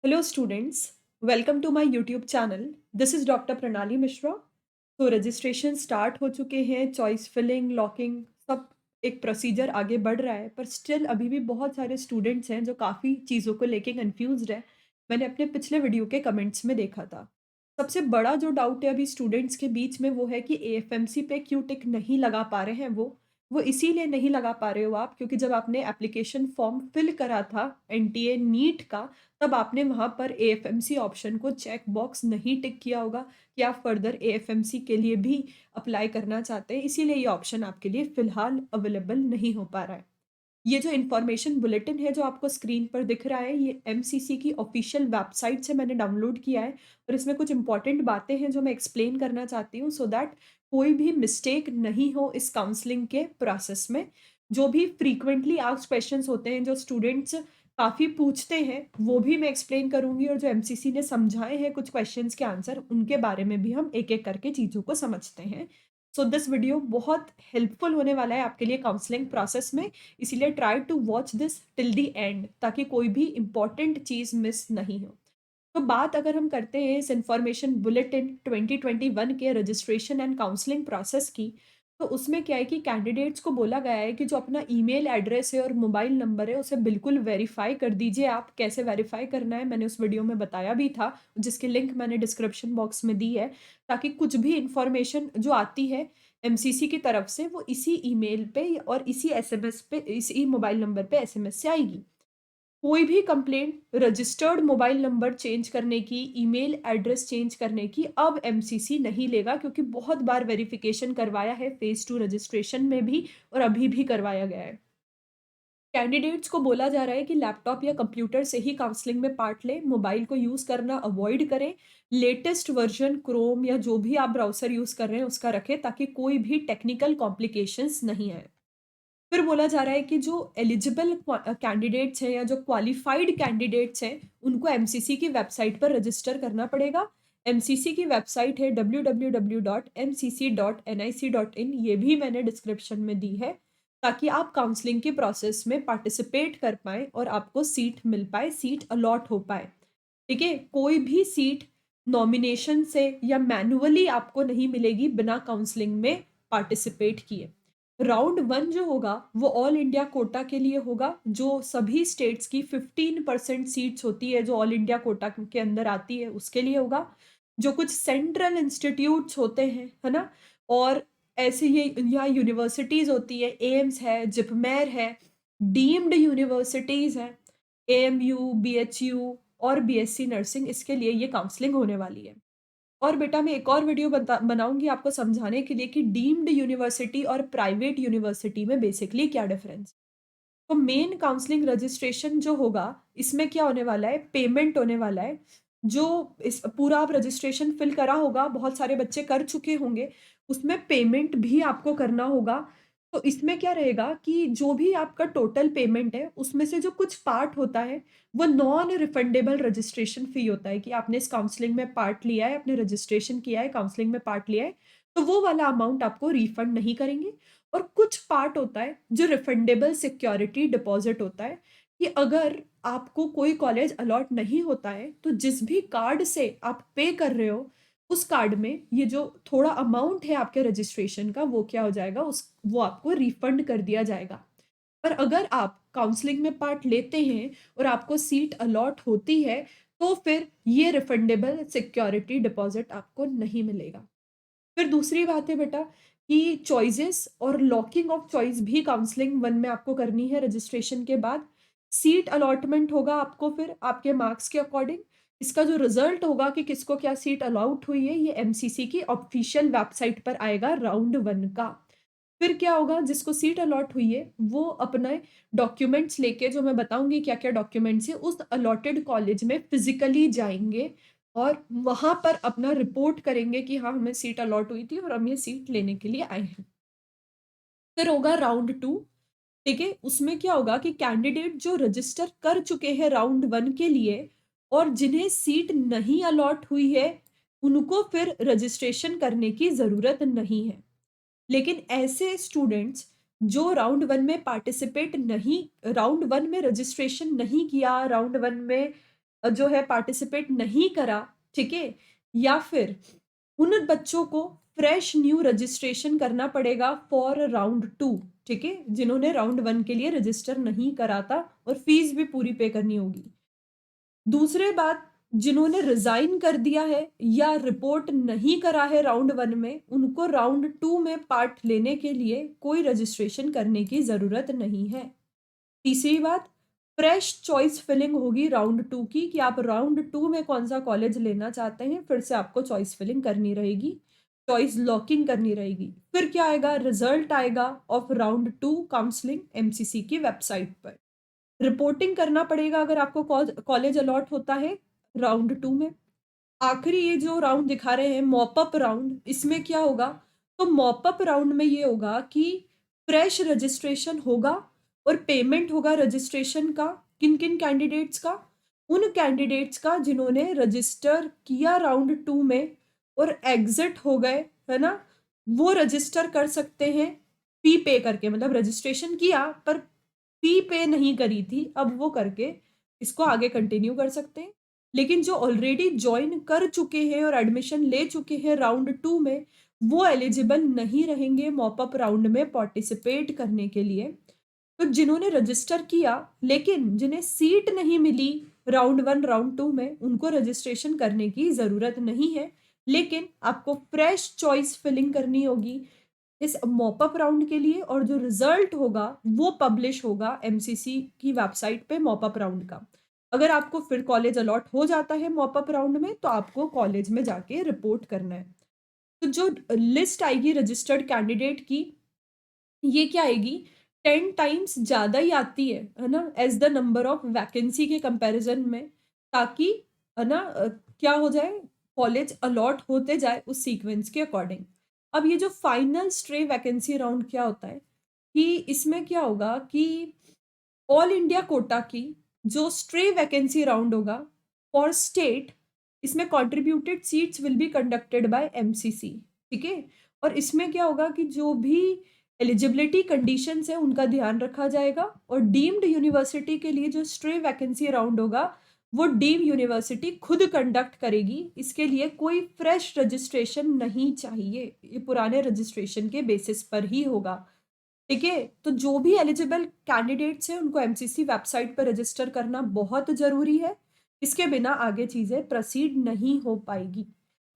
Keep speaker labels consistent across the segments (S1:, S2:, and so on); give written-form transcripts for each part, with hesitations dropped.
S1: Hello students, welcome to my YouTube channel. This is Dr. Pranali Mishra. तो registration start हो चुके हैं, choice filling, locking सब एक प्रोसीजर आगे बढ़ रहा है, पर स्टिल अभी भी बहुत सारे स्टूडेंट्स हैं जो काफ़ी चीज़ों को लेके कंफ्यूज्ड हैं। मैंने अपने पिछले वीडियो के कमेंट्स में देखा था। सबसे बड़ा जो डाउट है अभी स्टूडेंट्स के बीच में वो है कि एएफएमसी पे क्यों टिक नहीं लगा पा रहे हैं वो इसीलिए नहीं लगा पा रहे हो आप क्योंकि जब आपने एप्लीकेशन फॉर्म फिल करा था एनटीए नीट का, तब आपने वहाँ पर एएफएमसी ऑप्शन को चेक बॉक्स नहीं टिक किया होगा कि आप फर्दर एएफएमसी के लिए भी अप्लाई करना चाहते हैं, इसीलिए ये ऑप्शन आपके लिए फ़िलहाल अवेलेबल नहीं हो पा रहा है। ये जो इन्फॉर्मेशन बुलेटिन है जो आपको स्क्रीन पर दिख रहा है, ये एमसीसी की ऑफ़िशियल वेबसाइट से मैंने डाउनलोड किया है और इसमें कुछ इम्पोर्टेंट बातें हैं जो मैं एक्सप्लेन करना चाहती हूँ सो दैट कोई भी मिस्टेक नहीं हो इस काउंसलिंग के प्रोसेस में। जो भी फ्रीक्वेंटली आस्क्ड क्वेश्चन्स होते हैं, जो स्टूडेंट्स काफ़ी पूछते हैं, वो भी मैं एक्सप्लेन करूँगी और जो एमसीसी ने समझाए हैं कुछ क्वेश्चन्स के आंसर, उनके बारे में भी हम एक-एक करके चीज़ों को समझते हैं। सो दिस वीडियो बहुत हेल्पफुल होने वाला है आपके लिए काउंसलिंग प्रोसेस में, इसीलिए try to watch this till the end ताकि कोई भी इम्पोर्टेंट चीज़ मिस नहीं हो। तो बात अगर हम करते हैं इस इन्फॉर्मेशन बुलेटिन 2021 के रजिस्ट्रेशन एंड काउंसलिंग प्रोसेस की, तो उसमें क्या है कि कैंडिडेट्स को बोला गया है कि जो अपना ईमेल एड्रेस है और मोबाइल नंबर है, उसे बिल्कुल वेरीफ़ाई कर दीजिए आप। कैसे वेरीफ़ाई करना है मैंने उस वीडियो में बताया भी था, जिसकी लिंक मैंने डिस्क्रिप्शन बॉक्स में दी है, ताकि कुछ भी इन्फॉर्मेशन जो आती है एमसीसी की तरफ से, वो इसी ईमेल पे और इसी एसएमएस पे, इसी मोबाइल नंबर पे एसएमएस से आएगी। कोई भी complaint registered mobile number change करने की, ईमेल एड्रेस चेंज करने की अब एमसीसी नहीं लेगा क्योंकि बहुत बार वेरिफिकेशन करवाया है फेज़ 2 रजिस्ट्रेशन में भी और अभी भी करवाया गया है। कैंडिडेट्स को बोला जा रहा है कि लैपटॉप या कंप्यूटर से ही काउंसलिंग में पार्ट लें, मोबाइल को यूज़ करना अवॉइड करें, लेटेस्ट वर्ज़न क्रोम या जो भी आप ब्राउज़र यूज़ कर रहे हैं उसका रखें ताकि कोई भी टेक्निकल कॉम्प्लिकेशंस नहीं आएँ। फिर बोला जा रहा है कि जो एलिजिबल कैंडिडेट्स हैं या जो क्वालिफाइड कैंडिडेट्स हैं, उनको एमसीसी की वेबसाइट पर रजिस्टर करना पड़ेगा। एमसीसी की वेबसाइट है www.mcc.nic.in, ये भी मैंने डिस्क्रिप्शन में दी है, ताकि आप काउंसलिंग के प्रोसेस में पार्टिसिपेट कर पाएँ और आपको सीट मिल पाए, सीट अलॉट हो पाए। ठीक है? कोई भी सीट नॉमिनेशन से या मैन्युअली आपको नहीं मिलेगी बिना काउंसलिंग में पार्टिसिपेट किए। राउंड 1 जो होगा वो ऑल इंडिया कोटा के लिए होगा, जो सभी स्टेट्स की 15% सीट्स होती है जो ऑल इंडिया कोटा के अंदर आती है उसके लिए होगा। जो कुछ सेंट्रल इंस्टीट्यूट्स होते हैं, है ना? और ऐसे ये यहाँ यूनिवर्सिटीज़ होती है, एम्स है, जिपमेर है, डीम्ड यूनिवर्सिटीज़ हैं, एएमयू, बीएचयू और बीएससी नर्सिंग, इसके लिए ये काउंसलिंग होने वाली है। और बेटा मैं एक और वीडियो बनाऊँगी आपको समझाने के लिए कि डीम्ड यूनिवर्सिटी और प्राइवेट यूनिवर्सिटी में बेसिकली क्या डिफरेंस। तो मेन काउंसलिंग रजिस्ट्रेशन जो होगा, इसमें क्या होने वाला है, पेमेंट होने वाला है। जो इस पूरा आप रजिस्ट्रेशन फिल करा होगा, बहुत सारे बच्चे कर चुके होंगे, उसमें पेमेंट भी आपको करना होगा। तो इसमें क्या रहेगा कि जो भी आपका टोटल पेमेंट है, उसमें से जो कुछ पार्ट होता है, वो नॉन रिफंडेबल रजिस्ट्रेशन फ़ी होता है कि आपने इस काउंसलिंग में पार्ट लिया है, आपने रजिस्ट्रेशन किया है, काउंसलिंग में पार्ट लिया है, तो वो वाला अमाउंट आपको रिफंड नहीं करेंगे। और कुछ पार्ट होता है जो रिफंडेबल सिक्योरिटी डिपॉज़िट होता है, कि अगर आपको कोई कॉलेज अलॉट नहीं होता है, तो जिस भी कार्ड से आप पे कर रहे हो, उस कार्ड में ये जो थोड़ा अमाउंट है आपके रजिस्ट्रेशन का, वो क्या हो जाएगा, वो आपको रिफंड कर दिया जाएगा। पर अगर आप काउंसलिंग में पार्ट लेते हैं और आपको सीट अलॉट होती है, तो फिर ये रिफंडेबल सिक्योरिटी डिपॉज़िट आपको नहीं मिलेगा। फिर दूसरी बात है बेटा कि चॉइसेस और लॉकिंग ऑफ चॉइस भी काउंसलिंग 1 में आपको करनी है रजिस्ट्रेशन के बाद। सीट अलॉटमेंट होगा आपको फिर आपके मार्क्स के अकॉर्डिंग। इसका जो रिज़ल्ट होगा कि किसको क्या सीट अलॉट हुई है, ये एमसीसी की ऑफ़िशियल वेबसाइट पर आएगा राउंड 1 का। फिर क्या होगा, जिसको सीट अलॉट हुई है, वो अपने डॉक्यूमेंट्स लेके, जो मैं बताऊँगी क्या-क्या डॉक्यूमेंट्स हैं, उस अलॉटेड कॉलेज में फिज़िकली जाएँगे और वहाँ पर अपना रिपोर्ट करेंगे कि हाँ, हमें सीट अलॉट हुई थी और हम ये सीट लेने के लिए आए हैं। फिर होगा राउंड 2, ठीक है? उसमें क्या होगा कि कैंडिडेट जो रजिस्टर कर चुके हैं राउंड 1 के लिए और जिन्हें सीट नहीं अलॉट हुई है, उनको फिर रजिस्ट्रेशन करने की ज़रूरत नहीं है। लेकिन ऐसे स्टूडेंट्स जो राउंड 1 में पार्टिसिपेट नहीं, राउंड 1 में रजिस्ट्रेशन नहीं किया, राउंड 1 में जो है पार्टिसिपेट नहीं करा, ठीक है, या फिर उन बच्चों को फ्रेश न्यू रजिस्ट्रेशन करना पड़ेगा फॉर राउंड 2, ठीक है, जिन्होंने राउंड 1 के लिए रजिस्टर नहीं करा था और फीस भी पूरी पे करनी होगी। दूसरे बात, जिन्होंने रिजाइन कर दिया है या रिपोर्ट नहीं करा है राउंड 1 में, उनको राउंड 2 में पार्ट लेने के लिए कोई रजिस्ट्रेशन करने की जरूरत नहीं है। तीसरी बात, फ्रेश चॉइस फिलिंग होगी राउंड 2 की, कि आप राउंड 2 में कौन सा कॉलेज लेना चाहते हैं, फिर से आपको चॉइस फिलिंग करनी रहेगी, चॉइस लॉकिंग करनी रहेगी। फिर क्या आएगा, रिजल्ट आएगा ऑफ राउंड 2 काउंसलिंग एमसीसी की वेबसाइट पर। रिपोर्टिंग करना पड़ेगा अगर आपको कॉलेज अलॉट होता है राउंड 2 में। आखिरी ये जो राउंड दिखा रहे हैं मॉपअप राउंड, इसमें क्या होगा, तो मॉपअप राउंड में ये होगा कि फ्रेश रजिस्ट्रेशन होगा और पेमेंट होगा रजिस्ट्रेशन का। किन किन कैंडिडेट्स का, उन कैंडिडेट्स का जिन्होंने रजिस्टर किया राउंड 2 में और एग्जिट हो गए, है ना, वो रजिस्टर कर सकते हैं फी पे करके, मतलब रजिस्ट्रेशन किया पर फी पे नहीं करी थी, अब वो करके इसको आगे कंटिन्यू कर सकते हैं। लेकिन जो ऑलरेडी ज्वाइन कर चुके हैं और एडमिशन ले चुके हैं राउंड 2 में, वो एलिजिबल नहीं रहेंगे मॉपअप राउंड में पार्टिसिपेट करने के लिए। तो जिन्होंने रजिस्टर किया लेकिन जिन्हें सीट नहीं मिली राउंड 1 राउंड 2 में, उनको रजिस्ट्रेशन करने की ज़रूरत नहीं है, लेकिन आपको फ्रेश चॉइस फिलिंग करनी होगी इस मॉपअप राउंड के लिए, और जो रिजल्ट होगा वो पब्लिश होगा एमसीसी की वेबसाइट पे मॉपअप राउंड का। अगर आपको फिर कॉलेज अलॉट हो जाता है मॉपअप राउंड में, तो आपको कॉलेज में जाके रिपोर्ट करना है। तो जो लिस्ट आएगी रजिस्टर्ड कैंडिडेट की, ये क्या आएगी, 10 टाइम्स ज़्यादा ही आती है ना, as the number of vacancy के कंपैरिजन में, ताकि है ना क्या हो जाए, कॉलेज अलॉट होते जाए उस सीक्वेंस के अकॉर्डिंग। अब ये जो फाइनल स्ट्रे वैकेंसी राउंड क्या होता है, कि इसमें क्या होगा कि ऑल इंडिया कोटा की जो स्ट्रे वैकेंसी राउंड होगा फॉर स्टेट, इसमें contributed seats will be conducted by MCC, ठीक है। और इसमें क्या होगा कि जो भी एलिजिबिलिटी कंडीशंस है उनका ध्यान रखा जाएगा, और डीम्ड यूनिवर्सिटी के लिए जो स्ट्रे वैकेंसी राउंड होगा वो डीम यूनिवर्सिटी खुद कंडक्ट करेगी। इसके लिए कोई फ्रेश रजिस्ट्रेशन नहीं चाहिए, ये पुराने रजिस्ट्रेशन के बेसिस पर ही होगा, ठीक है। तो जो भी एलिजिबल कैंडिडेट्स हैं उनको एमसीसी वेबसाइट पर रजिस्टर करना बहुत जरूरी है, इसके बिना आगे चीजें प्रोसीड नहीं हो पाएगी।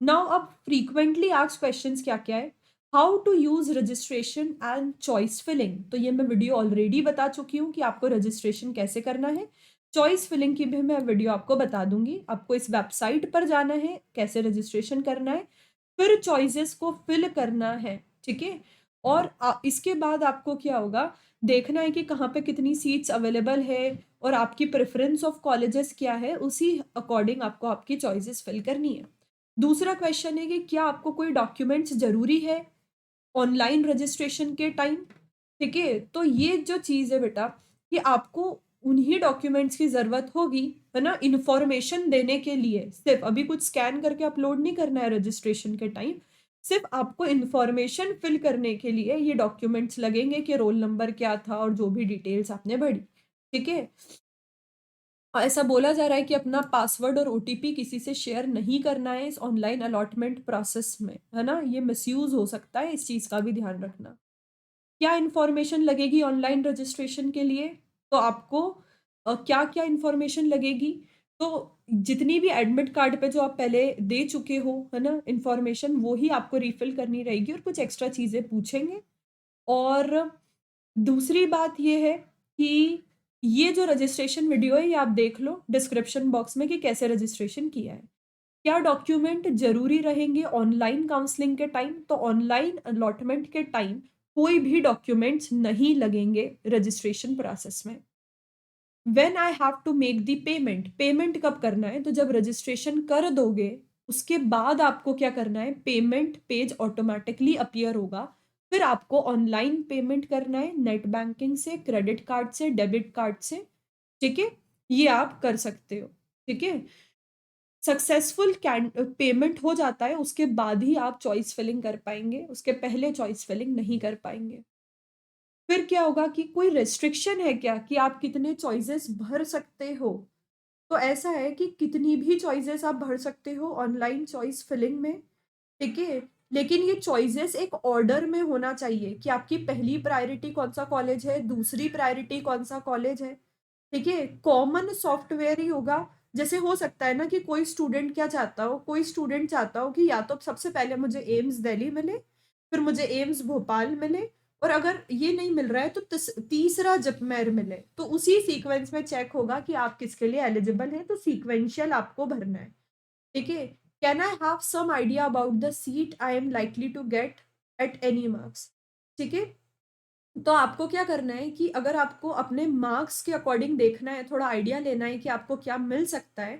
S1: नाउ अब फ्रीक्वेंटली आस्क्ड क्वेश्चंस क्या क्या है, how to use registration and choice filling, तो ये मैं वीडियो ऑलरेडी बता चुकी हूँ कि आपको रजिस्ट्रेशन कैसे करना है। चॉइस फिलिंग की भी मैं वीडियो आपको बता दूंगी, आपको इस वेबसाइट पर जाना है, कैसे रजिस्ट्रेशन करना है, फिर चॉइसेस को फिल करना है, ठीक है। और इसके बाद आपको क्या होगा, देखना है कि कहाँ पे कितनी सीट्स अवेलेबल है और आपकी प्रेफरेंस ऑफ कॉलेजेस क्या है, उसी अकॉर्डिंग आपको आपकी चॉइसेस फिल करनी है। दूसरा क्वेश्चन है कि क्या आपको कोई डॉक्यूमेंट्स जरूरी है ऑनलाइन रजिस्ट्रेशन के टाइम, ठीक है। तो ये जो चीज़ है बेटा, कि आपको उन्हीं डॉक्यूमेंट्स की ज़रूरत होगी, है ना, इन्फॉर्मेशन देने के लिए। सिर्फ अभी कुछ स्कैन करके अपलोड नहीं करना है रजिस्ट्रेशन के टाइम, सिर्फ आपको इन्फॉर्मेशन फिल करने के लिए ये डॉक्यूमेंट्स लगेंगे कि रोल नंबर क्या था और जो भी डिटेल्स आपने भरी, ठीक है। ऐसा बोला जा रहा है कि अपना पासवर्ड और ओटीपी किसी से शेयर नहीं करना है इस ऑनलाइन अलॉटमेंट प्रोसेस में, है ना, ये मिसयूज हो सकता है, इस चीज़ का भी ध्यान रखना। क्या इन्फॉर्मेशन लगेगी ऑनलाइन रजिस्ट्रेशन के लिए, तो आपको क्या क्या इन्फॉर्मेशन लगेगी, तो जितनी भी एडमिट कार्ड पे जो आप पहले दे चुके हो, है ना, इन्फॉर्मेशन, वो ही आपको रिफिल करनी रहेगी, और कुछ एक्स्ट्रा चीज़ें पूछेंगे। और दूसरी बात ये है कि ये जो रजिस्ट्रेशन वीडियो है ये आप देख लो डिस्क्रिप्शन बॉक्स में कि कैसे रजिस्ट्रेशन किया है। क्या डॉक्यूमेंट जरूरी रहेंगे ऑनलाइन काउंसलिंग के टाइम, तो ऑनलाइन अलॉटमेंट के टाइम कोई भी डॉक्यूमेंट्स नहीं लगेंगे रजिस्ट्रेशन प्रोसेस में। When I have to make the payment, payment कब करना है, तो जब रजिस्ट्रेशन कर दोगे उसके बाद आपको क्या करना है, पेमेंट पेज ऑटोमेटिकली अपीयर होगा, फिर आपको ऑनलाइन पेमेंट करना है, नेट बैंकिंग से, क्रेडिट कार्ड से, डेबिट कार्ड से, ठीक है, ये आप कर सकते हो, ठीक है। सक्सेसफुल पेमेंट हो जाता है उसके बाद ही आप चॉइस फिलिंग कर पाएंगे, उसके पहले चॉइस फिलिंग नहीं कर पाएंगे। फिर क्या होगा कि कोई रेस्ट्रिक्शन है क्या कि आप कितने चॉइसेस भर सकते हो, तो ऐसा है कि कितनी भी चॉइसेस आप भर सकते हो ऑनलाइन चॉइस फिलिंग में, ठीक है? लेकिन ये चॉइसेस एक ऑर्डर में होना चाहिए कि आपकी पहली प्रायोरिटी कौन-सा कॉलेज है, दूसरी प्रायोरिटी कौन-सा कॉलेज है, ठीक है? कॉमन सॉफ्टवेयर ही होगा। जैसे हो सकता है ना कि कोई स्टूडेंट क्या चाहता हो, कोई स्टूडेंट चाहता हो कि या तो सबसे पहले मुझे एम्स दिल्ली मिले, फिर मुझे एम्स भोपाल मिले, और अगर ये नहीं मिल रहा है तो तीसरा जिपमेर मिले। तो उसी सीक्वेंस में चेक होगा कि आप किसके लिए एलिजिबल हैं, तो सीक्वेंशियल आपको भरना है, ठीक है? Can I have some idea about the seat I am likely to get at any marks, ठीक है? तो आपको क्या करना है कि अगर आपको अपने मार्क्स के अकॉर्डिंग देखना है, थोड़ा आइडिया लेना है कि आपको क्या मिल सकता है,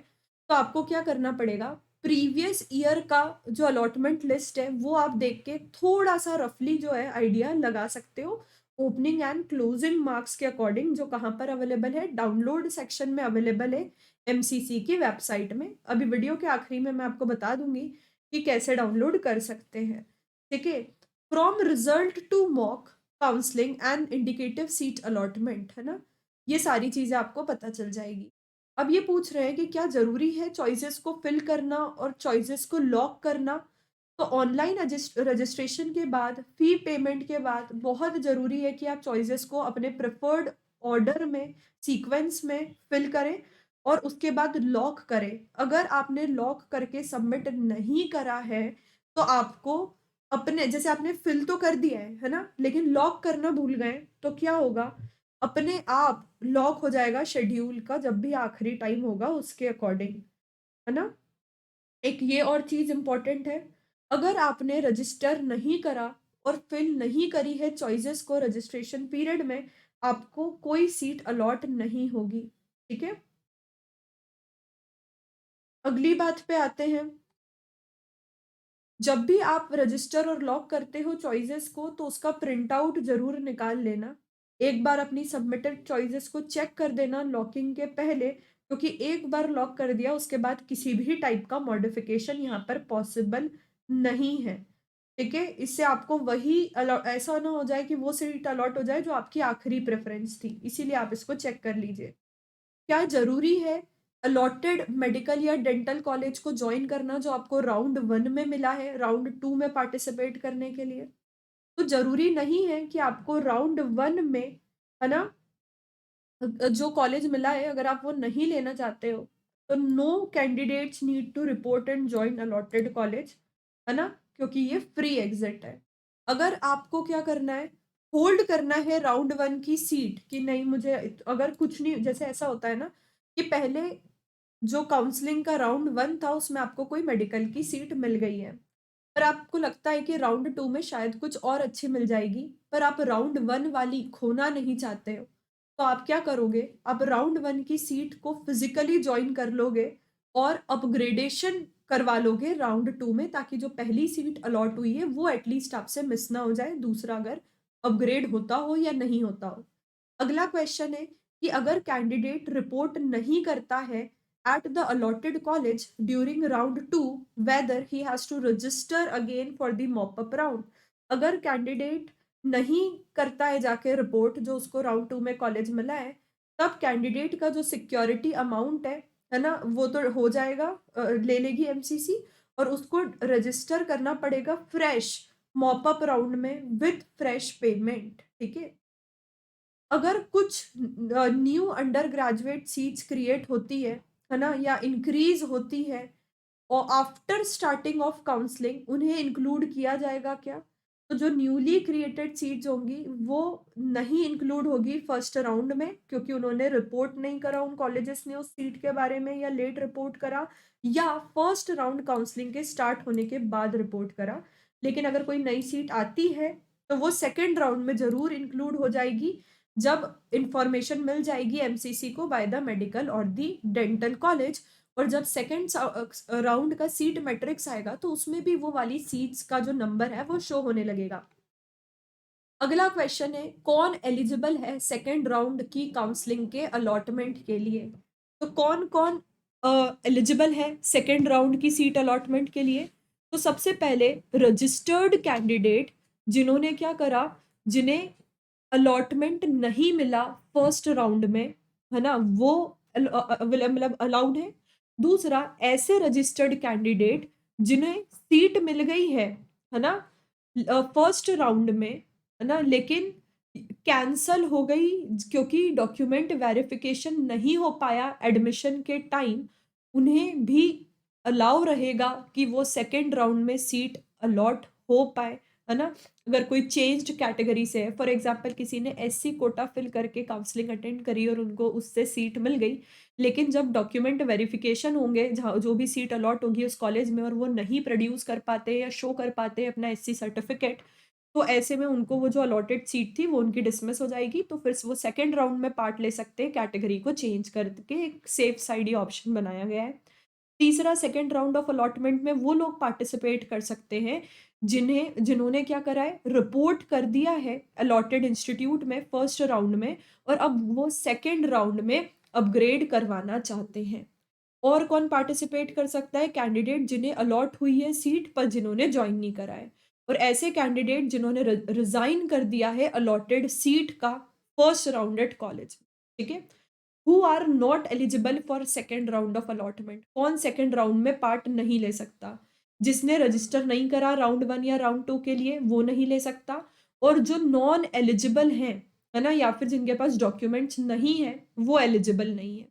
S1: तो आपको क्या करना पड़ेगा, प्रीवियस ईयर का जो अलॉटमेंट लिस्ट है, वो आप देख के थोड़ा-सा रफली जो है आइडिया लगा सकते हो। ओपनिंग एंड क्लोजिंग मार्क्स के अकॉर्डिंग जो कहाँ पर अवेलेबल है, डाउनलोड सेक्शन में अवेलेबल है एमसीसी की वेबसाइट में। अभी वीडियो के आखिरी में मैं आपको बता दूँगी कि कैसे डाउनलोड कर सकते हैं, ठीक है? From result to mock counselling and indicative seat allotment, है ना? ये सारी चीज़ें आपको पता चल जाएगी। अब ये पूछ रहे हैं कि क्या ज़रूरी है चॉइसेस को फिल करना और चॉइसेस को लॉक करना? तो ऑनलाइन रजिस्ट्रेशन के बाद, फी पेमेंट के बाद बहुत ज़रूरी है कि आप चॉइसेस को अपने प्रेफर्ड ऑर्डर में, सीक्वेंस में फिल करें और उसके बाद लॉक करें। अगर आपने लॉक करके सबमिट नहीं करा है, तो आपको अपने जैसे आपने फिल तो कर दिया है ना? लेकिन लॉक करना भूल गए, तो क्या होगा? अपने आप लॉक हो जाएगा शेड्यूल का जब भी आखिरी टाइम होगा उसके अकॉर्डिंग, है ना? एक ये और चीज़ इम्पोर्टेंट है, अगर आपने रजिस्टर नहीं करा और फिल नहीं करी है चॉइसेस को रजिस्ट्रेशन पीरियड में, आपको कोई सीट अलॉट नहीं होगी, ठीक है? अगली बात पे आते हैं। जब भी आप रजिस्टर और लॉक करते हो चॉइसेस को, तो उसका प्रिंट आउट ज़रूर निकाल लेना। एक बार अपनी सबमिटेड चॉइसेस को चेक कर देना लॉकिंग के पहले, क्योंकि एक बार लॉक कर दिया उसके बाद किसी भी टाइप का मॉडिफिकेशन यहाँ पर पॉसिबल नहीं है, ठीक है? इससे आपको वही ऐसा ना हो जाए कि वो सीट अलॉट हो जाए जो आपकी आखिरी प्रेफ़रेंस थी, इसीलिए आप इसको चेक कर लीजिए। क्या ज़रूरी है अलॉटेड मेडिकल या डेंटल कॉलेज को जॉइन करना जो आपको राउंड 1 में मिला है, राउंड 2 में पार्टिसिपेट करने के लिए? तो ज़रूरी नहीं है कि आपको राउंड 1 में, है ना? जो कॉलेज मिला है अगर आप वो नहीं लेना चाहते हो, तो no candidates need to report and join allotted college, है ना? क्योंकि ये फ्री एग्ज़िट है। अगर आपको क्या करना है, होल्ड करना है राउंड 1 की सीट कि नहीं मुझे अगर कुछ नहीं, जैसे ऐसा होता है ना कि पहले जो काउंसलिंग का राउंड 1 था उसमें आपको कोई मेडिकल की सीट मिल गई है। पर आपको लगता है कि राउंड 2 में शायद कुछ और अच्छी मिल जाएगी, पर आप राउंड 1 वाली खोना नहीं चाहते हो। तो आप क्या करोगे? आप राउंड 1 की सीट को फिज़िकली जॉइन कर लोगे और अपग्रेडेशन करवा लोगे राउंड 2 में, ताकि जो पहली सीट अलॉट हुई है वो एटलीस्ट आपसे मिस ना हो जाए, दूसरा अगर अपग्रेड होता हो या नहीं होता हो। अगला क्वेश्चन है कि अगर कैंडिडेट रिपोर्ट नहीं करता है at the allotted college during round 2, whether he has to register again for the mop up round। अगर कैंडिडेट नहीं करता है जाके रिपोर्ट जो उसको राउंड 2 में कॉलेज मिला है, तब कैंडिडेट का जो सिक्योरिटी अमाउंट है ना? वो तो हो जाएगा, ले लेगी एमसीसी, और उसको रजिस्टर करना पड़ेगा फ्रेश मॉप अप राउंड में विथ फ्रेश पेमेंट, ठीक है? अगर कुछ new under graduate seats create होती है ना? या इंक्रीज़ होती है और आफ्टर स्टार्टिंग ऑफ काउंसलिंग उन्हें इंक्लूड किया जाएगा क्या? तो जो न्यूली क्रिएटेड सीट्स होंगी वो नहीं इंक्लूड होगी फर्स्ट राउंड में, क्योंकि उन्होंने रिपोर्ट नहीं करा, उन कॉलेजेस ने उस सीट के बारे में, या लेट रिपोर्ट करा, या फर्स्ट राउंड काउंसलिंग के स्टार्ट होने के बाद रिपोर्ट करा। लेकिन अगर कोई नई सीट आती है, तो वो सेकंड राउंड में ज़रूर इंक्लूड हो जाएगी, जब इन्फॉर्मेशन मिल जाएगी एमसीसी को बाय द मेडिकल और द डेंटल कॉलेज। और जब सेकंड राउंड का सीट मैट्रिक्स आएगा, तो उसमें भी वो वाली सीट्स का जो नंबर है वो शो होने लगेगा। अगला क्वेश्चन है, कौन एलिजिबल है सेकंड राउंड की काउंसलिंग के अलॉटमेंट के लिए? तो कौन-कौन एलिजिबल है सेकंड राउंड की सीट अलॉटमेंट के लिए? तो सबसे पहले रजिस्टर्ड कैंडिडेट जिन्होंने क्या करा, जिन्हें अलॉटमेंट नहीं मिला फर्स्ट राउंड में, है ना? वो मतलब अलाउड है। दूसरा, ऐसे रजिस्टर्ड कैंडिडेट जिन्हें सीट मिल गई है ना? फर्स्ट राउंड में, है ना? लेकिन कैंसल हो गई क्योंकि डॉक्यूमेंट वेरिफिकेशन नहीं हो पाया एडमिशन के टाइम, उन्हें भी अलाउ रहेगा कि वो सेकंड राउंड में सीट अलॉट हो पाए, है ना? अगर कोई चेंज्ड कैटेगरी से है, फॉर एग्जांपल किसी ने एससी कोटा फिल करके काउंसलिंग अटेंड करी और उनको उससे सीट मिल गई, लेकिन जब डॉक्यूमेंट वेरिफिकेशन होंगे, जहाँ जो भी सीट अलॉट होगी उस कॉलेज में, और वो नहीं प्रोड्यूस कर पाते या शो कर पाते अपना एससी सर्टिफिकेट, तो ऐसे में उनको वो जो अलॉटेड सीट थी वो उनकी डिसमिस हो जाएगी। तो फिर वो सेकंड राउंड में पार्ट ले सकते हैं, कैटेगरी को चेंज करके एक सेफ साइड ये ऑप्शन बनाया गया है। तीसरा, सेकंड राउंड ऑफ अलॉटमेंट में वो लोग पार्टिसिपेट कर सकते हैं जिन्होंने क्या करा है, रिपोर्ट कर दिया है अलॉटेड इंस्टीट्यूट में फर्स्ट राउंड में, और अब वो सेकंड राउंड में अपग्रेड करवाना चाहते हैं। और कौन पार्टिसिपेट कर सकता है? कैंडिडेट जिन्हें अलॉट हुई है सीट पर जिन्होंने ज्वाइन नहीं करा है, और ऐसे कैंडिडेट जिन्होंने रिजाइन कर दिया है अलॉटेड सीट का फर्स्ट राउंड एट कॉलेज। ठीक है? Who are not eligible for second round of allotment. कौन सेकेंड राउंड में पार्ट नहीं ले सकता? जिसने रजिस्टर नहीं करा राउंड 1 या राउंड 2 के लिए, वो नहीं ले सकता। और जो नॉन एलिजिबल हैं, है ना, या फिर जिनके पास डॉक्यूमेंट्स नहीं है, वो एलिजिबल नहीं है।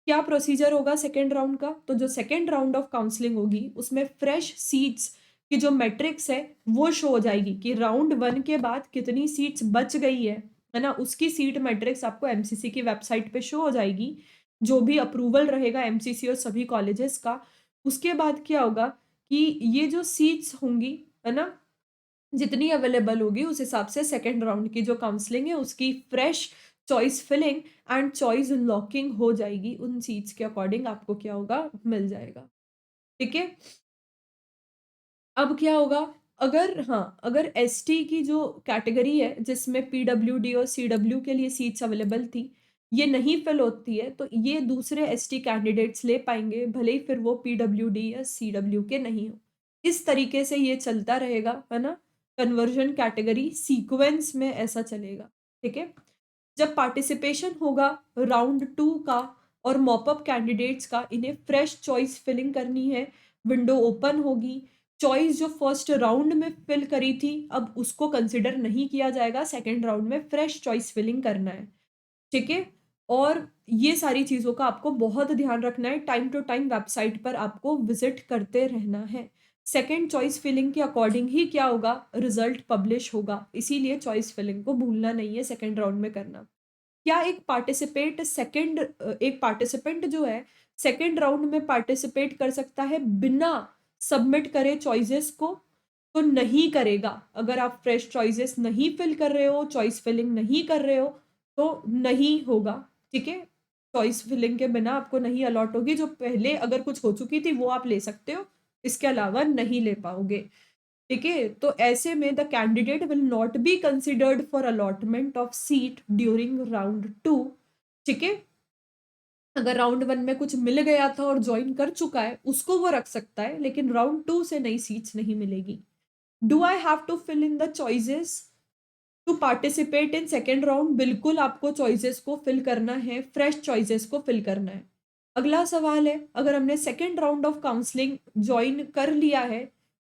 S1: क्या प्रोसीजर होगा सेकेंड राउंड का? तो जो सेकेंड राउंड ऑफ काउंसलिंग होगी उसमें फ्रेश सीट्स की जो मैट्रिक्स है वो शो हो जाएगी कि राउंड 1 के बाद कितनी सीट्स बच गई है ना? उसकी सीट मैट्रिक्स आपको एमसीसी की वेबसाइट पे शो हो जाएगी, जो भी अप्रूवल रहेगा एमसीसी और सभी कॉलेजेस का। उसके बाद क्या होगा कि ये जो सीट्स होंगी, है ना, जितनी अवेलेबल होगी उस हिसाब से सेकेंड राउंड की जो काउंसलिंग है उसकी fresh choice filling and choice locking हो जाएगी। उन सीट्स के अकॉर्डिंग आपको क्या होगा, मिल जाएगा। ठीक है? अब क्या होगा, अगर हाँ, अगर एसटी की जो कैटेगरी है जिसमें पीडब्ल्यूडी और सीडब्ल्यू के लिए सीट्स अवेलेबल थी, ये नहीं फिल होती है, तो ये दूसरे एसटी कैंडिडेट्स ले पाएंगे, भले ही फिर वो पीडब्ल्यूडी या सीडब्ल्यू के नहीं हो। इस तरीके से ये चलता रहेगा, है ना? कन्वर्जन कैटेगरी सीक्वेंस में ऐसा चलेगा। ठीक है? जब पार्टिसिपेशन होगा राउंड 2 का और मॉपअप कैंडिडेट्स का, इन्हें फ्रेश चॉइस फिलिंग करनी है। विंडो ओपन होगी, चॉइस जो फर्स्ट राउंड में फिल करी थी अब उसको कंसिडर नहीं किया जाएगा, सेकेंड राउंड में फ्रेश चॉइस फिलिंग करना है। ठीक है? और ये सारी चीज़ों का आपको बहुत ध्यान रखना है, टाइम टू टाइम वेबसाइट पर आपको विजिट करते रहना है। सेकेंड चॉइस फिलिंग के अकॉर्डिंग ही क्या होगा, रिजल्ट पब्लिश होगा, इसीलिए चॉइस फिलिंग को भूलना नहीं है सेकेंड राउंड में करना। क्या एक पार्टिसिपेंट जो है सेकेंड राउंड में पार्टिसिपेट कर सकता है बिना सबमिट करे चॉइसेस को? तो नहीं करेगा। अगर आप फ्रेश चॉइसेस नहीं फिल कर रहे हो, चॉइस फिलिंग नहीं कर रहे हो, तो नहीं होगा। ठीक है? चॉइस फिलिंग के बिना आपको नहीं अलॉट होगी। जो पहले अगर कुछ हो चुकी थी वो आप ले सकते हो, इसके अलावा नहीं ले पाओगे। ठीक है? तो ऐसे में the candidate will not be considered for allotment of seat during round 2। ठीक है? अगर राउंड 1 में कुछ मिल गया था और ज्वाइन कर चुका है उसको वो रख सकता है, लेकिन राउंड 2 से नई सीट्स नहीं मिलेगी। Do I have to fill in the choices to participate in second round? बिल्कुल आपको चॉइसेस को फिल करना है, फ्रेश चॉइसेस को फिल करना है। अगला सवाल है, अगर हमने second round of counselling join कर लिया है,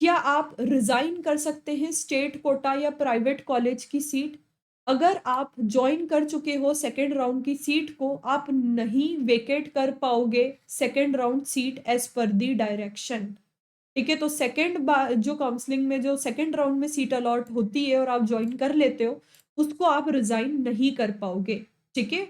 S1: क्या आप रिजाइन कर सकते हैं स्टेट कोटा या प्राइवेट कॉलेज की सीट? अगर आप ज्वाइन कर चुके हो सेकेंड राउंड की सीट को, आप नहीं वेकेट कर पाओगे second round seat as per the direction. ठीक है? तो सेकेंड बार जो काउंसलिंग में जो सेकेंड राउंड में सीट अलॉट होती है और आप ज्वाइन कर लेते हो, उसको आप रिजाइन नहीं कर पाओगे। ठीक है?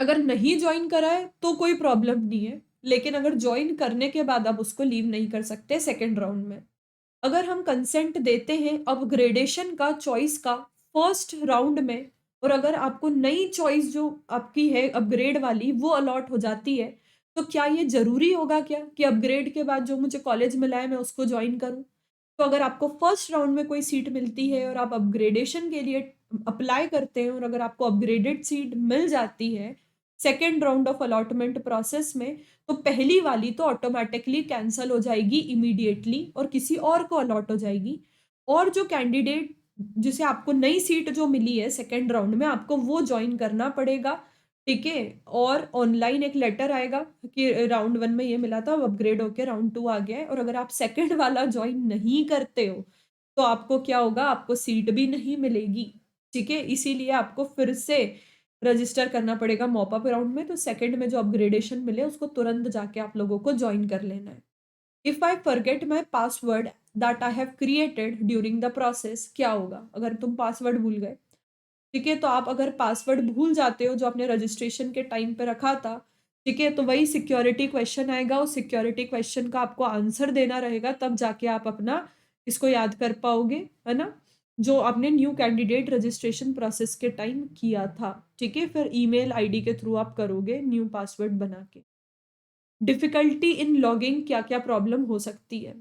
S1: अगर नहीं ज्वाइन करा है तो कोई प्रॉब्लम नहीं है, लेकिन अगर ज्वाइन करने के बाद आप उसको लीव नहीं कर सकते सेकेंड राउंड में। अगर हम कंसेंट देते हैं अपग्रेडेशन का चॉइस का फर्स्ट राउंड में, और अगर आपको नई चॉइस जो आपकी है अपग्रेड वाली वो अलॉट हो जाती है, तो क्या ये ज़रूरी होगा क्या कि अपग्रेड के बाद जो मुझे कॉलेज मिला है मैं उसको ज्वाइन करूँ? तो अगर आपको फर्स्ट राउंड में कोई सीट मिलती है और आप अपग्रेडेशन के लिए अप्लाई करते हैं और अगर आपको अपग्रेडेड सीट मिल जाती है second round of allotment process में, तो पहली वाली तो ऑटोमेटिकली कैंसल हो जाएगी इमीडिएटली और किसी और को अलॉट हो जाएगी। और जो कैंडिडेट जिसे आपको नई सीट जो मिली है सेकेंड राउंड में, आपको वो ज्वाइन करना पड़ेगा। ठीक है? और ऑनलाइन एक लेटर आएगा कि राउंड 1 में ये मिला था, अब अपग्रेड होके राउंड 2 आ गया है और अगर आप सेकंड वाला जॉइन नहीं करते हो, तो आपको क्या होगा, आपको सीट भी नहीं मिलेगी, ठीक है? इसीलिए आपको फिर से रजिस्टर करना पड़ेगा मॉप अप राउंड में, तो सेकंड में जो अपग्रेडेशन मिले, उसको तुरंत जाके आप लोगों को जॉइन कर लेना है। If I forget my password that I have created during the process, क्या होगा? अगर तुम पासवर्ड भूल गए, ठीक है? तो आप अगर पासवर्ड भूल जाते हो जो आपने रजिस्ट्रेशन के टाइम पे रखा था, ठीक है? तो वही सिक्योरिटी क्वेश्चन आएगा, उस सिक्योरिटी क्वेश्चन का आपको आंसर देना रहेगा, तब जाके आप अपना इसको याद कर पाओगे, है ना? जो आपने न्यू कैंडिडेट रजिस्ट्रेशन प्रोसेस के टाइम किया था, ठीक है? फिर ईमेल आईडी के थ्रू आप करोगे न्यू पासवर्ड बना के। डिफ़िकल्टी इन लॉगिंग, क्या-क्या प्रॉब्लम हो सकती है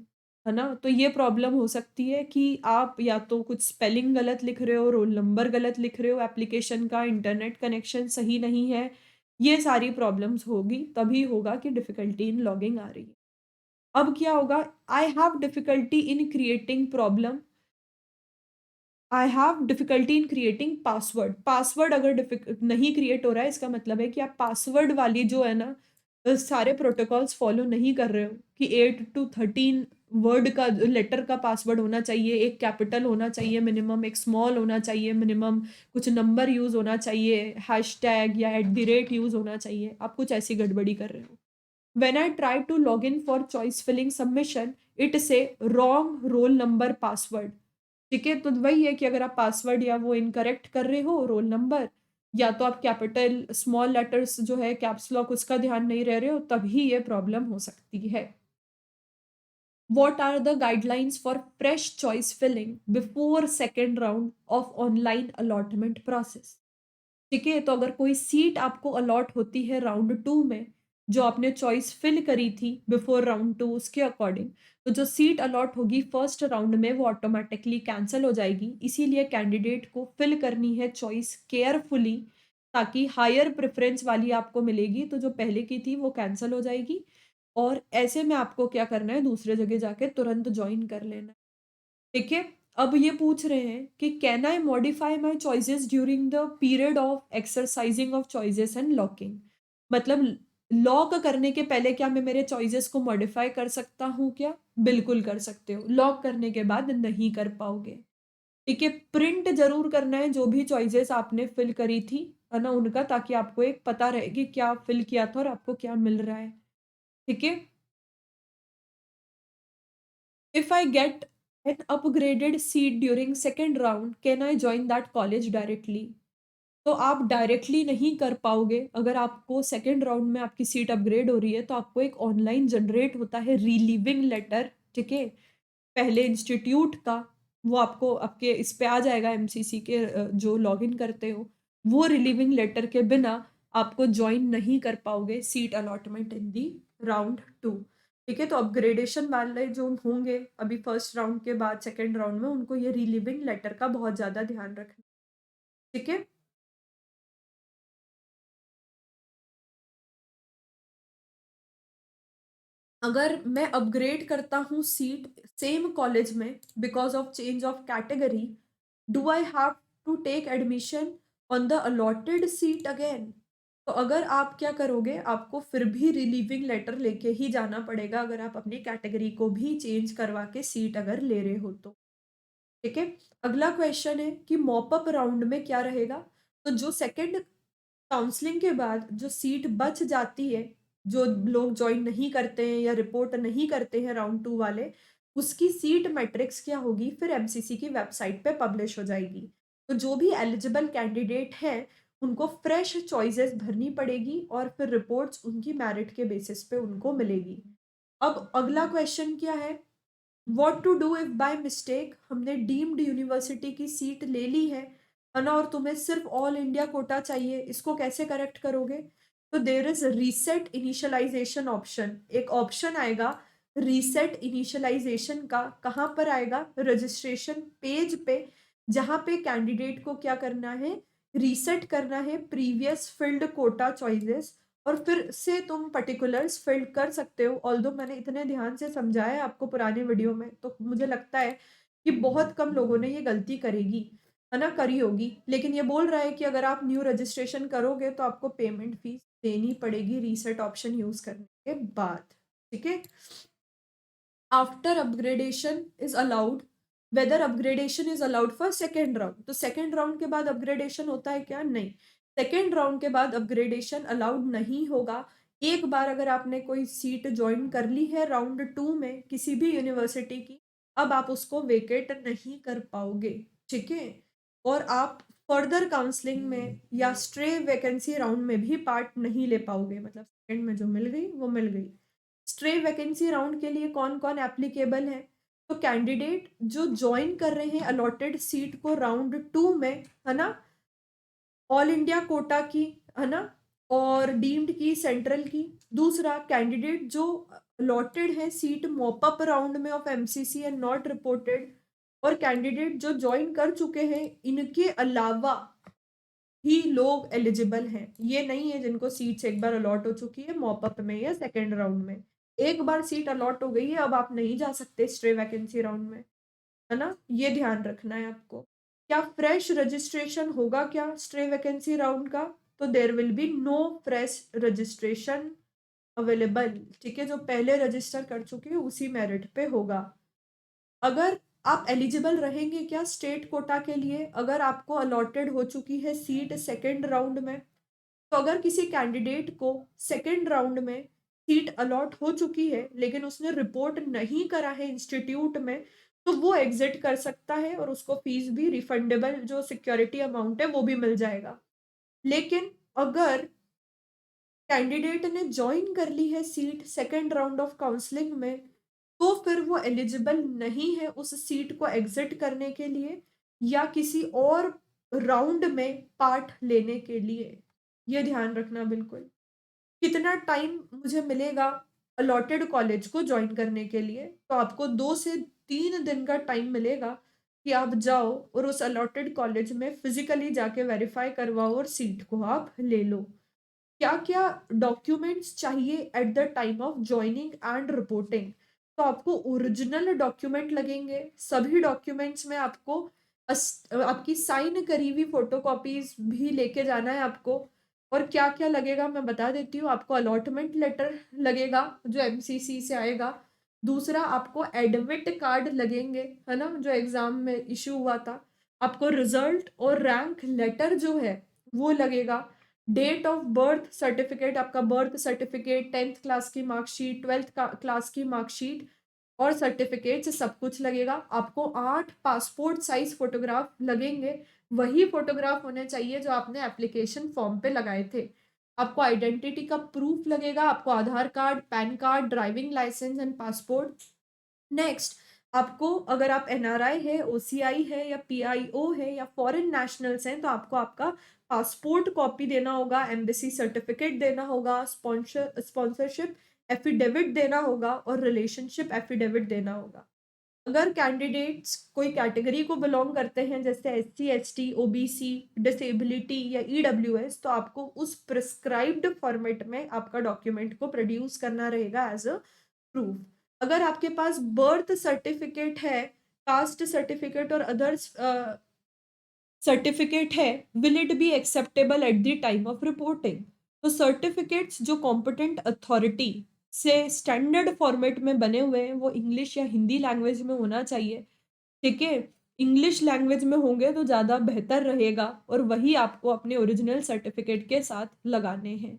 S1: ना? तो ये प्रॉब्लम हो सकती है कि आप या तो कुछ स्पेलिंग गलत लिख रहे हो, रोल नंबर गलत लिख रहे हो, एप्लीकेशन का इंटरनेट कनेक्शन सही नहीं है, ये सारी प्रॉब्लम्स होगी, तभी होगा कि डिफ़िकल्टी इन लॉगिंग आ रही है। अब क्या होगा, I have difficulty in creating problem I have difficulty in creating password. Password अगर नहीं क्रिएट हो रहा है, इसका मतलब है कि आप पासवर्ड वाली जो है ना सारे प्रोटोकॉल्स फ़ॉलो नहीं कर रहे हो कि 8 टू 13 वर्ड का लेटर का पासवर्ड होना चाहिए, एक कैपिटल होना चाहिए मिनिमम, एक स्मॉल होना चाहिए मिनिमम, कुछ नंबर यूज़ होना चाहिए, हैशटैग या @ यूज़ होना चाहिए। आप कुछ ऐसी गड़बड़ी कर रहे हो। When I try to log in for choice filling submission, it say wrong roll number password. ठीक है? तो वही है कि अगर आप पासवर्ड या वो इनकरेक्ट कर रहे हो रोल नंबर, या तो आप कैपिटल स्मॉल लेटर्स जो है कैप्स लॉक उसका ध्यान नहीं रह रहे हो, तभी ये प्रॉब्लम हो सकती है। What are the guidelines for fresh choice filling before second round of online allotment process? ठीक है? तो अगर कोई सीट आपको अलॉट होती है राउंड 2 में, जो आपने चॉइस फिल करी थी बिफोर राउंड 2 उसके अकॉर्डिंग, तो जो सीट अलॉट होगी फर्स्ट राउंड में वो ऑटोमैटिकली कैंसल हो जाएगी। इसीलिए कैंडिडेट को फिल करनी है चॉइस केयरफुली, ताकि हायर प्रेफ़रेंस वाली आपको मिलेगी, तो जो पहले की थी वो कैंसल हो जाएगी और ऐसे में आपको क्या करना है, दूसरे जगह जाके तुरंत जॉइन कर लेना है। ठीक है? अब ये पूछ रहे हैं कि can I modify my choices during the period of exercising of choices and locking? मतलब लॉक करने के पहले क्या मैं मेरे चॉइसेस को मॉडिफाई कर सकता हूँ क्या? बिल्कुल कर सकते हो। लॉक करने के बाद नहीं कर पाओगे। ठीक है? प्रिंट ज़रूर करना है जो भी चॉइसेस आपने फिल करी थी, है ना? उनका, ताकि आपको एक पता रहे कि क्या फिल किया था और आपको क्या मिल रहा है। ठीक है? If I get an upgraded seat during second round, can I join that college directly? तो आप डायरेक्टली नहीं कर पाओगे। अगर आपको सेकंड राउंड में आपकी सीट अपग्रेड हो रही है, तो आपको एक ऑनलाइन जनरेट होता है रिलीविंग लेटर, ठीक है? पहले इंस्टीट्यूट का, वो आपको आपके इस पे आ जाएगा एमसीसी के जो लॉगिन करते हो, वो रिलीविंग लेटर के बिना आपको जॉइन नहीं कर पाओगे seat allotment in the round 2। ठीक है? तो अपग्रेडेशन वाले जो होंगे अभी फर्स्ट राउंड के बाद सेकंड राउंड में, उनको ये रिलीविंग लेटर का बहुत ज़्यादा ध्यान रखना। ठीक है? अगर मैं अपग्रेड करता हूँ सीट सेम कॉलेज में because of change of category, do I have to take admission on the allotted seat again? तो अगर आप क्या करोगे, आपको फिर भी रिलीविंग लेटर लेके ही जाना पड़ेगा अगर आप अपनी कैटेगरी को भी चेंज करवा के सीट अगर ले रहे हो तो। ठीक है? अगला क्वेश्चन है कि मॉप अप राउंड में क्या रहेगा? तो जो सेकंड काउंसलिंग के बाद जो सीट बच जाती है, जो लोग जॉइन नहीं करते हैं या रिपोर्ट नहीं करते हैं राउंड 2 वाले, उसकी सीट मैट्रिक्स क्या होगी, फिर एमसीसी की वेबसाइट पे पब्लिश हो जाएगी। तो जो भी एलिजिबल कैंडिडेट हैं, उनको फ्रेश चॉइसेस भरनी पड़ेगी और फिर रिपोर्ट्स उनकी मेरिट के बेसिस पे उनको मिलेगी। अब अगला क्वेश्चन क्या है, what to do if by mistake हमने डीम्ड यूनिवर्सिटी की सीट ले ली है ना, और तुम्हें सिर्फ ऑल इंडिया कोटा चाहिए, इसको कैसे करेक्ट करोगे? तो there is reset initialisation option, एक ऑप्शन आएगा रीसेट इनिशियलाइजेशन का। कहाँ पर आएगा? रजिस्ट्रेशन पेज पे, जहाँ पे कैंडिडेट को क्या करना है, रीसेट करना है प्रीवियस फिल्ड कोटा चॉइसेस, और फिर से तुम पर्टिकुलर्स फ़िल्ड कर सकते हो। ऑल्दो मैंने इतने ध्यान से समझाया है आपको पुराने वीडियो में, तो मुझे लगता है कि बहुत कम लोगों ने ये गलती करेगी, है ना, करी होगी। लेकिन ये बोल रहा है कि अगर आप न्यू रजिस्ट्रेशन करोगे तो आपको पेमेंट फीस देनी पड़ेगी रीसेट ऑप्शन यूज़ करने के बाद, ठीक है? After upgradation is allowed, whether upgradation is allowed for second round. तो सेकंड राउंड के बाद अपग्रेडेशन होता है क्या? नहीं। सेकंड राउंड के बाद अपग्रेडेशन अलाउड नहीं होगा। एक बार अगर आपने कोई सीट जॉइन कर ली है राउंड 2 में किसी भी यूनिवर्सिटी की, अब आप उसको वेकेट नहीं कर पाओगे, ठीक है? और आप फर्दर काउंसलिंग में या स्ट्रे वैकेंसी राउंड में भी पार्ट नहीं ले पाओगे, मतलब सेकंड में जो मिल गई वो मिल गई। स्ट्रे वैकेंसी राउंड के लिए कौन-कौन एप्लीकेबल है? तो कैंडिडेट जो जॉइन कर रहे हैं अलॉटेड सीट को राउंड 2 में, है ना? ऑल इंडिया कोटा की, है ना? और डीम्ड की, सेंट्रल की। दूसरा कैंडिडेट जो अलॉटेड है सीट मॉप अप राउंड में of MCC and not reported, और कैंडिडेट जो जॉइन कर चुके हैं इनके अलावा ही लोग एलिजिबल हैं। ये नहीं है जिनको सीट्स एक बार अलॉट हो चुकी है मॉप अप में या सेकंड राउंड में। एक बार सीट अलॉट हो गई है, अब आप नहीं जा सकते स्ट्रे वैकेंसी राउंड में, है ना? ये ध्यान रखना है आपको। क्या फ्रेश रजिस्ट्रेशन होगा क्या स्ट्रे वैकेंसी राउंड का? तो there will be no fresh registration available, ठीक है? जो पहले रजिस्टर कर चुके हैं उसी मेरिट पे होगा। अगर आप एलिजिबल रहेंगे क्या स्टेट कोटा के लिए? अगर आपको अलॉटेड हो चुकी है सीट सेकंड राउंड में, तो अगर किसी कैंडिडेट को सेकंड राउंड में सीट अलॉट हो चुकी है लेकिन उसने रिपोर्ट नहीं करा है इंस्टीट्यूट में, तो वो एग्जिट कर सकता है और उसको फीस भी रिफंडेबल जो सिक्योरिटी अमाउंट है वो भी मिल जाएगा। लेकिन अगर कैंडिडेट ने जॉइन कर ली है seat second round of counselling में, तो फिर वो एलिजिबल नहीं है उस सीट को एग्जिट करने के लिए या किसी और राउंड में पार्ट लेने के लिए। ये ध्यान रखना बिल्कुल। कितना टाइम मुझे मिलेगा अलॉटेड कॉलेज को जॉइन करने के लिए? तो आपको 2 से 3 दिन का टाइम मिलेगा कि आप जाओ और उस अलॉटेड कॉलेज में फिज़िकली जाके वेरीफ़ाई करवाओ और सीट को आप ले लो। क्या-क्या डॉक्यूमेंट्स चाहिए at the time of joining and reporting? तो आपको ओरिजिनल डॉक्यूमेंट लगेंगे। सभी डॉक्यूमेंट्स में आपको आपकी साइन करी हुई फ़ोटोकॉपीज़ भी लेके जाना है आपको। और क्या-क्या लगेगा मैं बता देती हूँ। आपको अलॉटमेंट लेटर लगेगा जो एमसीसी से आएगा। दूसरा आपको एडमिट कार्ड लगेंगे, है ना? जो एग्ज़ाम में इश्यू हुआ था। आपको रिज़ल्ट और रैंक लेटर जो है वो लगेगा। डेट ऑफ बर्थ सर्टिफिकेट, आपका बर्थ सर्टिफिकेट, 10th क्लास की मार्कशीट, 12th क्लास की मार्कशीट और सर्टिफिकेट्स सब कुछ लगेगा। आपको 8 पासपोर्ट साइज फोटोग्राफ लगेंगे। वही फोटोग्राफ होने चाहिए जो आपने एप्लीकेशन फॉर्म पे लगाए थे। आपको आइडेंटिटी का प्रूफ लगेगा। आपको Aadhaar card, PAN card, driving licence and passport. Next, आपको अगर आप एनआरआई है, ओसीआई है या पीआईओ है या फॉरेन नेशनल्स हैं, तो आपको आपका पासपोर्ट कॉपी देना होगा, एम्बेसी सर्टिफिकेट देना होगा, स्पॉन्सरशिप एफिडेविट देना होगा और रिलेशनशिप एफिडेविट देना होगा। अगर कैंडिडेट्स कोई कैटेगरी को बिलॉन्ग करते हैं जैसे एससी, एसटी, ओबीसी, डिसेबिलिटी या ईडब्ल्यूएस, तो आपको उस प्रिस्क्राइब्ड फॉर्मेट में आपका डॉक्यूमेंट को प्रोड्यूस करना रहेगा एज अ प्रूफ। अगर आपके पास बर्थ सर्टिफिकेट है, कास्ट सर्टिफिकेट और अदर्स सर्टिफिकेट है, will it be acceptable at the time of reporting? तो सर्टिफिकेट्स जो कॉम्पिटेंट अथॉरिटी से स्टैंडर्ड फॉर्मेट में बने हुए हैं वो इंग्लिश या हिंदी लैंग्वेज में होना चाहिए, ठीक है? इंग्लिश लैंग्वेज में होंगे तो ज़्यादा बेहतर रहेगा और वही आपको अपने ओरिजिनल सर्टिफिकेट के साथ लगाने हैं।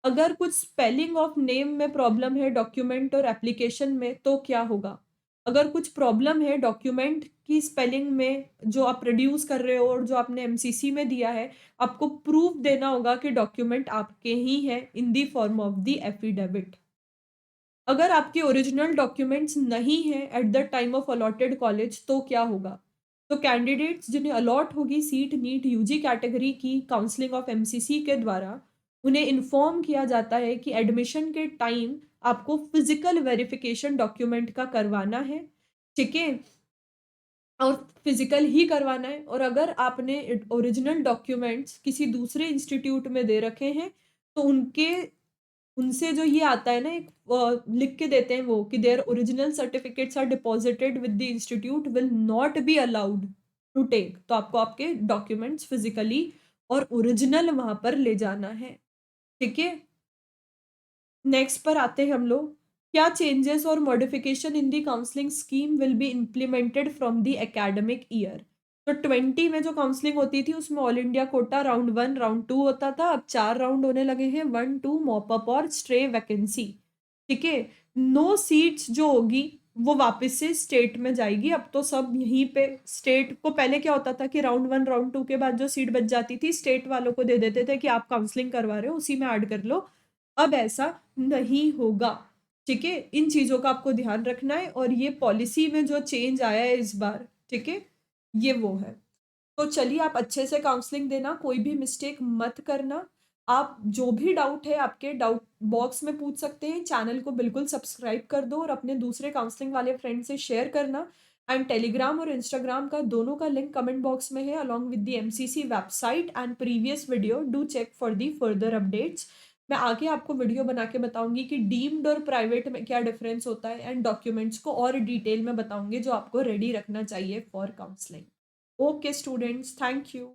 S1: अगर कुछ स्पेलिंग ऑफ नेम में प्रॉब्लम है डॉक्यूमेंट और एप्लीकेशन में तो क्या होगा? अगर कुछ प्रॉब्लम है डॉक्यूमेंट की स्पेलिंग में जो आप प्रोड्यूस कर रहे हो और जो आपने एमसीसी में दिया है, आपको प्रूफ देना होगा कि डॉक्यूमेंट आपके ही हैं in the form of the affidavit. अगर आपके ओरिजिनल डॉक्यूमेंट्स नहीं हैं at the time of allotted college तो क्या होगा? तो कैंडिडेट्स जिन्हें अलॉट होगी सीट नीट यूजी कैटेगरी की काउंसलिंग ऑफ एमसीसी के द्वारा, उन्हें इन्फॉर्म किया जाता है कि एडमिशन के टाइम आपको फिजिकल वेरिफिकेशन डॉक्यूमेंट का करवाना है, ठीक है? और फिजिकल ही करवाना है। और अगर आपने ओरिजिनल डॉक्यूमेंट्स किसी दूसरे इंस्टीट्यूट में दे रखे हैं, तो उनसे जो ये आता है ना एक लिख के देते हैं वो कि their original certificates are deposited with the institute will not be allowed to take, तो आपको आपके डॉक्यूमेंट्स फिजिकली और ओरिजिनल वहां पर ले जाना है। ठीक है, नेक्स्ट पर आते हैं हम लोग। क्या चेंजेस और modification in the counselling scheme will be implemented from the academic year. तो 20 में जो काउंसलिंग होती थी उसमें all India quota round 1 round 2 होता था, अब 4 राउंड होने लगे हैं, 1 2 मॉप अप और स्ट्रे वैकेंसी। ठीक है, नो सीट्स जो होगी वो वापस से स्टेट में जाएगी। अब तो सब यहीं पे स्टेट को, पहले क्या होता था कि राउंड 1 राउंड 2 के बाद जो सीट बच जाती थी स्टेट वालों को दे देते थे कि आप काउंसलिंग करवा रहे हो उसी में ऐड कर लो। अब ऐसा नहीं होगा। ठीक है, इन चीजों का आपको ध्यान रखना है, और ये पॉलिसी में जो चेंज आया है इस बार, ठीक है, ये वो है। तो चलिए, आप अच्छे से काउंसलिंग देना, कोई भी मिस्टेक मत करना। आप जो भी डाउट है आपके डाउट बॉक्स में पूछ सकते हैं। चैनल को बिल्कुल सब्सक्राइब कर दो और अपने दूसरे काउंसलिंग वाले फ्रेंड से शेयर करना। एंड टेलीग्राम और इंस्टाग्राम का दोनों का लिंक कमेंट बॉक्स में है, along with the MCC website and previous video. Do check for the further updates. मैं आगे आपको वीडियो बना के बताऊंगी कि डीम्ड और प्राइवेट में क्या डिफरेंस होता है, एंड डॉक्यूमेंट्स को और डिटेल में बताऊंगी जो आपको रेडी रखना चाहिए for counselling. Okay students, thank you.